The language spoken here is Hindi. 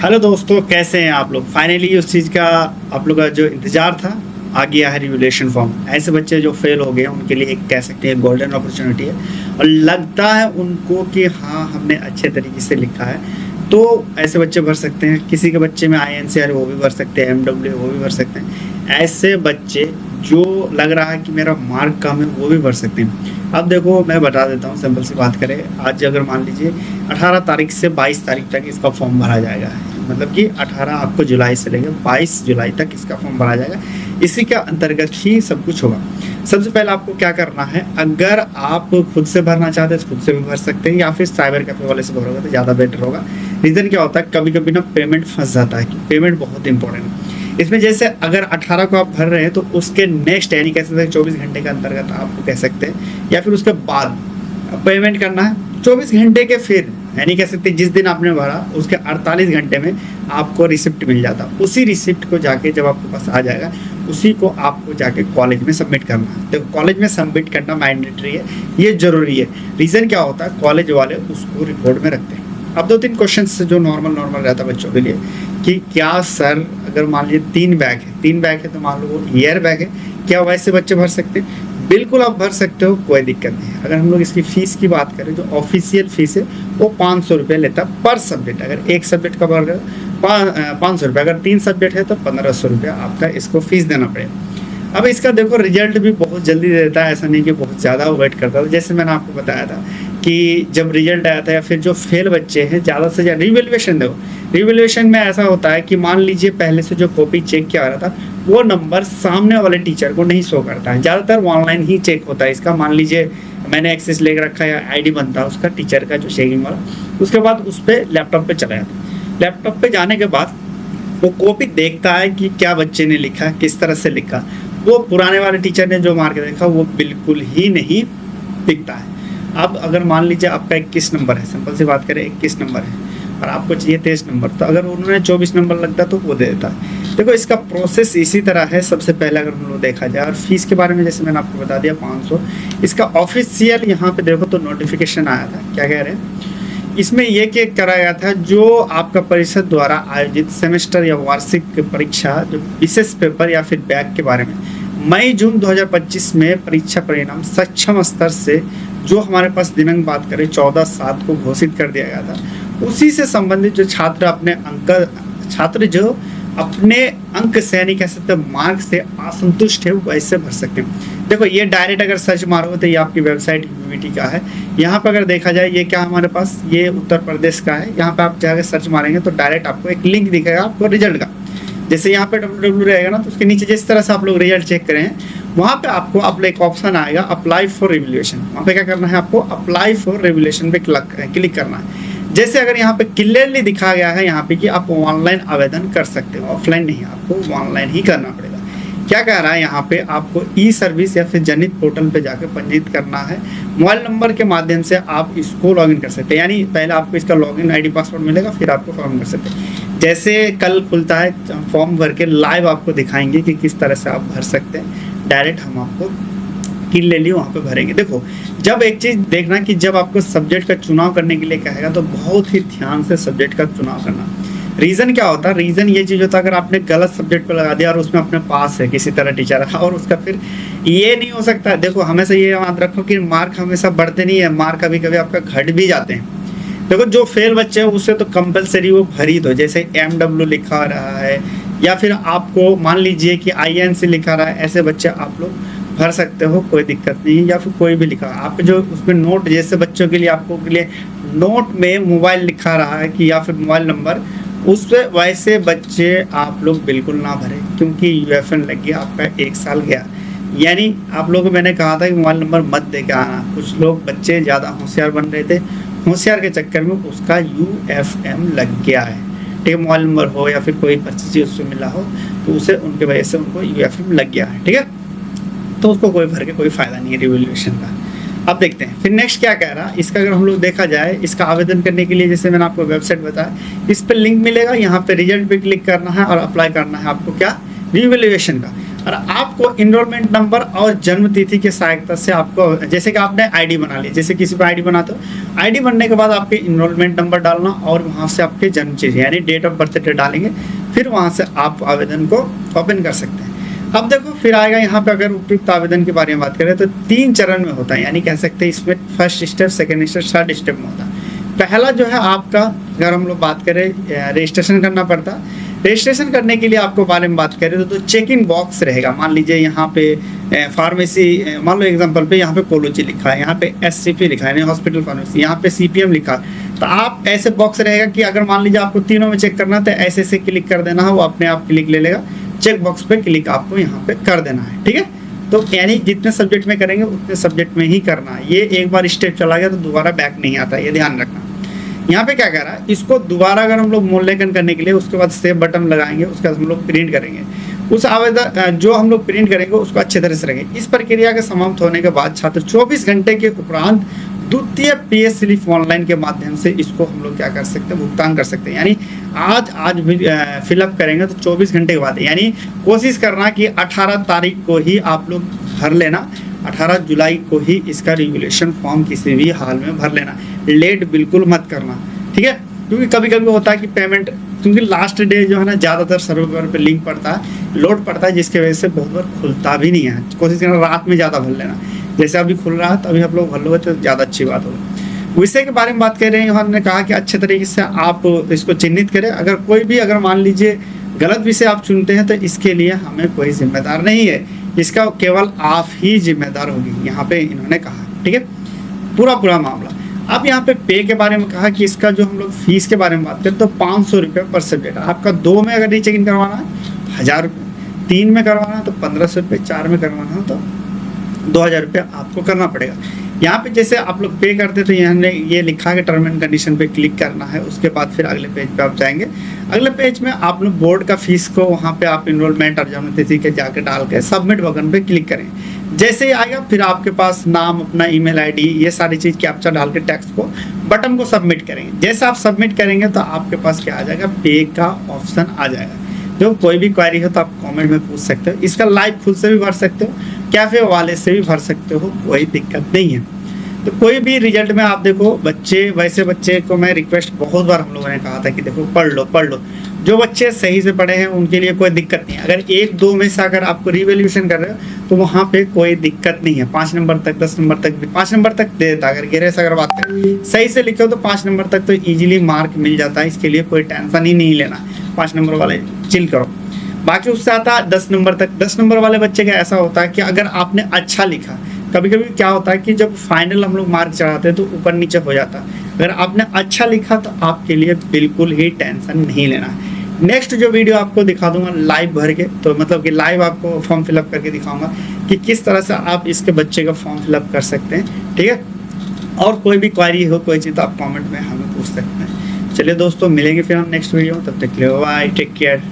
हेलो दोस्तों, कैसे हैं आप लोग। फाइनली उस चीज़ का आप लोग का जो इंतज़ार था आ गया है, रिवोल्यूशन फॉर्म। ऐसे बच्चे जो फेल हो गए उनके लिए एक कह सकते हैं गोल्डन अपॉर्चुनिटी है और लगता है उनको कि हाँ हमने अच्छे तरीके से लिखा है, तो ऐसे बच्चे भर सकते हैं। किसी के बच्चे में INC वो भी भर सकते हैं, MW वो भी भर सकते हैं। ऐसे बच्चे जो लग रहा है कि मेरा मार्क कम है वो भी भर सकते हैं। अब देखो मैं बता देता हूँ, सिंपल सी बात करें। आज अगर मान लीजिए 18 तारीख से 22 तारीख तक इसका फॉर्म भरा जाएगा, मतलब कि 18 आपको जुलाई से लेकर 22 जुलाई तक इसका फॉर्म भरा जाएगा। इसी के अंतर्गत ही सब कुछ होगा। सबसे पहले आपको क्या करना है, अगर आप खुद से भरना चाहते हैं तो खुद से भी भर सकते हैं, या फिर साइबर कैफे वाले से भरोगे तो ज़्यादा बेटर होगा। रीज़न क्या होता है, कभी कभी ना पेमेंट फंस जाता है कि पेमेंट बहुत इंपॉर्टेंट है इसमें। जैसे अगर 18 को आप भर रहे हैं तो उसके नेक्स्ट यानी कह सकते हैं 24 घंटे के अंतर्गत आपको कह सकते हैं, या फिर उसके बाद पेमेंट करना है 24 घंटे के, फिर यानी कह सकते हैं जिस दिन आपने भरा उसके 48 घंटे में आपको रिसिप्ट मिल जाता। उसी रिसिप्ट को जाके जब आपके पास आ जाएगा उसी को आपको जाके कॉलेज में सबमिट करना है। तो कॉलेज में सबमिट करना मैंडेटरी है, ये जरूरी है। रीज़न क्या होता है, कॉलेज वाले उसको रिकॉर्ड में रखते हैं। अब 2-3 क्वेश्चन जो नॉर्मल रहता है बच्चों के लिए कि क्या सर अगर मान लीजिए 3 बैग है तो मान लो वो ईयर बैग है, क्या वैसे बच्चे भर सकते हैं? बिल्कुल आप भर सकते हो, कोई दिक्कत नहीं है। अगर हम लोग इसकी फ़ीस की बात करें, जो ऑफिशियल फ़ीस है वो 500 रुपये लेता है पर सब्जेक्ट। अगर एक सब्जेक्ट का भर रहे हो 500 रुपये, अगर 3 सब्जेक्ट है तो 1500 रुपये आपका इसको फ़ीस देना पड़ेगा। अब इसका देखो रिजल्ट भी बहुत जल्दी देता है, ऐसा नहीं कि बहुत ज़्यादा वेट करता था। जैसे मैंने आपको बताया था कि जब रिजल्ट आया था या फिर जो फेल बच्चे हैं ज़्यादा से ज़्यादा रिवैल्यूएशन देखो, रिवैल्यूएशन में ऐसा होता है कि मान लीजिए पहले से जो कॉपी चेक किया रहा था वो नंबर सामने वाले टीचर को नहीं शो करता है। ज़्यादातर ऑनलाइन ही चेक होता है इसका। मान लीजिए मैंने एक्सेस ले रखा है या ID बनता है उसका टीचर का जो चेकिंग वाला, उसके बाद उस पर लैपटॉप पे चला जाता है। लैपटॉप पे जाने के बाद वो कॉपी देखता है कि क्या बच्चे ने लिखा, किस तरह से लिखा। वो पुराने वाले टीचर ने जो मार्क देखा वो बिल्कुल ही नहीं दिखता है। अब अगर मान लीजिए आपका 21 नंबर है, सिंपल सी बात करें 21 नंबर है और आपको चाहिए 23 नंबर, तो अगर उन्होंने 24 नंबर लगता तो वो दे देता है। देखो इसका प्रोसेस इसी तरह है। सबसे पहले अगर हम लोग देखा जाए, और फीस के बारे में जैसे मैंने आपको बता दिया 500। इसका ऑफिशियल यहाँ पे देखो तो नोटिफिकेशन आया था, क्या कह रहे हैं इसमें ये कि कराया था जो आपका परिषद द्वारा आयोजित सेमेस्टर या वार्षिक परीक्षा जो विशेष पेपर या फिर बैग के बारे में मई-जून 2025 में परीक्षा परिणाम सक्षम स्तर से जो हमारे पास दिनांक बात करें 14/7 को घोषित कर दिया गया था, उसी से संबंधित जो छात्र जो अपने अंक से यानी कह सकते हैं मार्क से असंतुष्ट है वैसे भर सकते हैं। देखो ये डायरेक्ट अगर सर्च मारोगे तो ये आपकी वेबसाइट UPT का है। यहाँ पर अगर देखा जाए ये क्या हमारे पास ये उत्तर प्रदेश का है। यहाँ पे आप जाकर सर्च मारेंगे तो डायरेक्ट आपको एक लिंक दिखेगा आपको रिजल्ट का। जैसे यहाँ पे www रहेगा ना, तो उसके नीचे जिस तरह से आप लोग रिजल्ट चेक करें वहाँ पे आपको एक ऑप्शन आएगा अप्लाई फॉर रिवैल्यूएशन। वहाँ पे क्या करना है, आपको अप्लाई फॉर रिवैल्यूएशन पे क्लिक करना है। जैसे अगर यहाँ पे क्लियरली दिखा गया है यहाँ पे कि आप ऑनलाइन आवेदन कर सकते हो, ऑफलाइन नहीं, आपको ऑनलाइन ही करना पड़ेगा। क्या कह रहा है यहाँ पे, आपको ई-सर्विस या फिर जनित पोर्टल पे जाकर पंजीकृत करना है। मोबाइल नंबर के माध्यम से आप इसको लॉगिन कर सकते हैं, यानी पहले आपको इसका लॉगिन ID पासवर्ड मिलेगा, फिर आपको फॉर्म कर सकते हैं। जैसे कल खुलता है फॉर्म भर के लाइव आपको दिखाएंगे कि किस तरह से आप भर सकते हैं। डायरेक्ट हम आपको क्लियरली वहाँ पे भरेंगे। देखो जब एक चीज़ देखना कि जब आपको सब्जेक्ट का चुनाव करने के लिए कहेगा तो बहुत ही ध्यान से सब्जेक्ट का चुनाव करना। रीज़न क्या होता है, रीज़न ये चीज़ होता है अगर आपने गलत सब्जेक्ट पर लगा दिया और उसमें अपने पास है किसी तरह टीचर और उसका फिर ये नहीं हो सकता है। देखो हमेशा ये याद रखो कि मार्क हमेशा बढ़ते नहीं है, मार्क कभी कभी आपका घट भी जाते हैं। देखो जो फेल बच्चे हैं उससे तो कंपलसरी वो भर ही दो। जैसे MW लिखा रहा है या फिर आपको मान लीजिए कि INC लिखा रहा है, ऐसे बच्चे आप लोग भर सकते हो, कोई दिक्कत नहीं। या फिर कोई भी लिखा आप जो उसमें नोट, जैसे बच्चों के लिए आपको के लिए नोट में मोबाइल लिखा रहा है कि या फिर मोबाइल नंबर, उस पर वैसे बच्चे आप लोग बिल्कुल ना भरें, क्योंकि UFN लग गया, आपका 1 साल गया। यानी आप लोगों को मैंने कहा था कि मोबाइल नंबर मत दे के आना। कुछ लोग बच्चे ज़्यादा होशियार बन रहे थे, होशियार के चक्कर में उसका UFM लग गया है। ठीक है, मोबाइल नंबर हो या फिर कोई पर्ची चीज़ उससे मिला हो तो उसे उनके वजह से उनको UFM लग गया है। ठीक है, तो उसको कोई भर के कोई फ़ायदा नहीं है रिवैल्यूएशन का। अब देखते हैं फिर नेक्स्ट क्या कह रहा है। इसका अगर हम लोग देखा जाए, इसका आवेदन करने के लिए जैसे मैंने आपको वेबसाइट बताया, इस पर लिंक मिलेगा, यहाँ पे रिजल्ट पे क्लिक करना है और अप्लाई करना है आपको क्या, रिवैल्यूएशन का। और आपको इनरोलमेंट नंबर और जन्म तिथि की सहायता से आपको, जैसे कि आपने आईडी बना ली, जैसे किसी पर आईडी बनाते हो, आईडी बनने के बाद आपके इनरोलमेंट नंबर डालना और वहाँ से आपके जन्म तिथि यानी डेट ऑफ बर्थ डालेंगे, फिर वहाँ से आप आवेदन को ओपन कर सकते हैं। अब देखो फिर आएगा यहाँ पे, अगर उपयुक्त आवेदन के बारे में बात करें तो 3 चरण में होता है, यानी कह सकते हैं इसमें first step, second step, third step में होता है। पहला जो है आपका, अगर हम लोग बात करें रजिस्ट्रेशन करना पड़ता है। रजिस्ट्रेशन करने के लिए आपको बारे में बात करें तो चेक इन बॉक्स रहेगा। मान लीजिए यहाँ पे फार्मेसी, मान लो एग्जांपल पे यहाँ पे कोलोजी लिखा है, यहाँ पे एससीपी लिखा है, हॉस्पिटल फार्मेसी, यहाँ पे सीपीएम लिखा है, तो आप ऐसे बॉक्स रहेगा कि अगर मान लीजिए आपको तीनों में चेक करना है तो ऐसे ऐसे क्लिक कर देना है, वो अपने आप क्लिक ले लेगा, चेक बॉक्स पे क्लिक आपको यहाँ पे कर देना है, ठीक है। तो यानी जितने सब्जेक्ट में करेंगे उतने सब्जेक्ट में ही करना है। ये एक बार स्टेप चला गया तो दोबारा बैक नहीं आता, ये ध्यान रखना। यहाँ पे क्या कह रहा है, इसको दोबारा अगर हम लोग मूल्यांकन करने के लिए उसके बाद सेव बटन लगाएंगे, उसके बाद हम लोग प्रिंट करेंगे। उस आवेदन जो हम लोग प्रिंट करेंगे उसको अच्छे तरह से रखेंगे। इस प्रक्रिया के समाप्त होने के बाद छात्र 24 घंटे के उपरांत द्वितीय PS स्लिप ऑनलाइन के माध्यम से इसको हम लोग क्या कर सकते हैं, भुगतान कर सकते हैं। यानी आज भी फिलअप करेंगे तो 24 घंटे के बाद, यानी कोशिश करना कि 18 तारीख को ही आप लोग भर लेना, 18 जुलाई को ही इसका रेगुलेशन फॉर्म किसी भी हाल में भर लेना, लेट बिल्कुल मत करना, ठीक है। क्योंकि कभी कभी होता है कि पेमेंट, क्योंकि लास्ट डे जो है ना ज़्यादातर सर्वर पे लिंक पड़ता है, लोड पड़ता है, जिसकी वजह से बहुत बार खुलता भी नहीं है। कोशिश करना रात में ज़्यादा भर लेना, जैसे अभी खुल रहा है तो अभी आप लोग भर लोगे तो ज़्यादा अच्छी बात होगी। विषय के बारे में बात कर रहे हैं, उन्होंने कहा कि अच्छे तरीके से आप इसको चिन्हित करें। अगर कोई भी, अगर मान लीजिए गलत विषय आप चुनते हैं तो इसके लिए हमें कोई जिम्मेदार नहीं है, इसका केवल आप ही जिम्मेदार होगी, यहाँ पे इन्होंने कहा, ठीक है, पूरा मामला। अब यहाँ पे पे के बारे में कहा कि इसका जो हम लोग फीस के बारे में बात करें तो 500 रुपये पर सब्जेक्ट। आपका 2 में अगर रीचेक इन करवाना है 1000 रुपये, 3 में करवाना है तो 1500 रुपये, 4 में करवाना है तो 2000 रुपये आपको करना पड़ेगा। यहाँ पे जैसे आप लोग पे करते तो यहाँ ये लिखा है कि टर्म एंड कंडीशन पे क्लिक करना है, उसके बाद फिर अगले पेज पे आप जाएंगे। अगले पेज में आप लोग बोर्ड का फीस को वहाँ पे आप इनरोलमेंट और जन्म तिथि के जाके डाल के सबमिट बटन पे क्लिक करें। जैसे ही आएगा फिर आपके पास नाम, अपना ईमेल आईडी, ये सारी चीज़ कैप्चा डाल के टेक्स्ट को बटन को सबमिट करेंगे। जैसे आप सबमिट करेंगे तो आपके पास क्या आ जाएगा, पे का ऑप्शन आ जाएगा। जो कोई भी क्वेरी हो तो आप कमेंट में पूछ सकते हो। इसका लाइव खुद से भी भर सकते हो, कैफे वाले से भी भर सकते हो, कोई दिक्कत नहीं है। तो कोई भी रिजल्ट में आप देखो, बच्चे वैसे बच्चे को मैं रिक्वेस्ट बहुत बार हम लोगों ने कहा था कि देखो पढ़ लो। जो बच्चे सही से पढ़े हैं उनके लिए कोई दिक्कत नहीं। अगर 1-2 में से अगर आपको रिवैल्यूएशन कर रहे हो तो वहाँ पे कोई दिक्कत नहीं है। 5 नंबर तक, 10 नंबर तक, 5 नंबर तक दे देता। अगर गिरे से अगर बात करें, सही से लिखे हो तो 5 नंबर तक तो इजीली मार्क मिल जाता है। इसके लिए कोई टेंशन ही नहीं लेना। 5 नंबर वाले चिल करो। बाकी उससे आता है 10 नंबर तक। 10 नंबर वाले बच्चे का ऐसा होता है कि अगर आपने अच्छा लिखा, कभी कभी क्या होता है कि जब फाइनल हम लोग मार्क चढ़ाते हैं तो ऊपर नीचे हो जाता है। अगर आपने अच्छा लिखा तो आपके लिए बिल्कुल ही टेंशन नहीं लेना है। नेक्स्ट जो वीडियो आपको दिखा दूंगा लाइव भर के, तो मतलब कि लाइव आपको फॉर्म फिलअप करके दिखाऊंगा कि किस तरह से आप इसके बच्चे का फॉर्म फिलअप कर सकते हैं, ठीक है। और कोई भी क्वेरी हो, कोई चीज़, तो आप कमेंट में हमें पूछ सकते हैं। चलिए दोस्तों, मिलेंगे फिर हम नेक्स्ट वीडियो। तब तक के लिए बाय, टेक केयर।